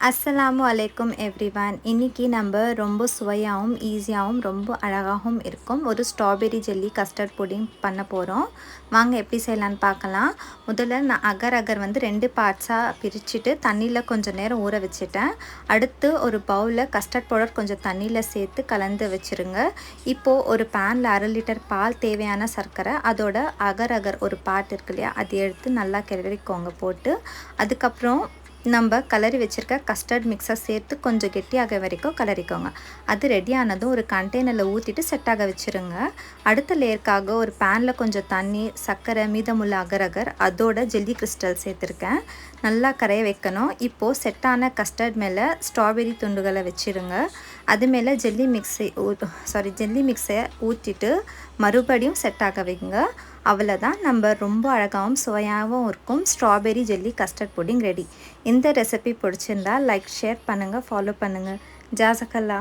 அஸ்ஸலாமு அலைக்கும் எவ்ரிவன். இன்றைக்கி நம்ம ரொம்ப சுவையாகவும் ஈஸியாகவும் ரொம்ப அழகாகவும் இருக்கும் ஒரு ஸ்ட்ராபெரி ஜெல்லி கஸ்டர்ட் புடிங் பண்ண போகிறோம். வாங்க எப்படி செய்யலான்னு பார்க்கலாம். முதல்ல நான் அகர் வந்து 2 பார்ட்ஸாக பிரிச்சுட்டு தண்ணியில் கொஞ்சம் நேரம் ஊற வச்சுட்டேன். அடுத்து ஒரு பவுலில் கஸ்டர்ட் பவுடர் கொஞ்சம் தண்ணியில் சேர்த்து கலந்து வச்சுருங்க. இப்போது ஒரு பேனில் 1/2 லிட்டர் பால், தேவையான சர்க்கரை, அதோட அகர் ஒரு பார்ட் இருக்கு இல்லையா, அது எடுத்து நல்லா கிளறிக்கோங்க போட்டு. அதுக்கப்புறம் நம்ம கலரி வச்சுருக்க கஸ்டர்ட் மிக்ஸை சேர்த்து கொஞ்சம் கெட்டியாக வரைக்கும் கலரிக்கோங்க. அது ரெடியானதும் ஒரு கண்டெய்னரில் ஊற்றிட்டு செட்டாக வச்சுருங்க. அடுத்த லேயருக்காக ஒரு பேனில் கொஞ்சம் தண்ணி, சர்க்கரை, மீதமுள்ள அகர் அதோட ஜெல்லி கிறிஸ்டல் சேர்த்துருக்கேன். நல்லா கரைய வைக்கணும். இப்போது செட்டான கஸ்டர்ட் மேலே ஸ்ட்ராபெரி துண்டுகளை வச்சுருங்க. அது மேலே ஜெல்லி மிக்ஸை ஊற்றிட்டு மறுபடியும் செட் ஆக வைங்க. அவ்வளோதான், நம்ம ரொம்ப அழகாகவும் சுவையாகவும் இருக்கும் strawberry jelly custard pudding ready. இந்த ரெசிபி பிடிச்சிருந்தா லைக், ஷேர் பண்ணுங்கள், ஃபாலோ பண்ணுங்கள். ஜாஸக்கல்லா.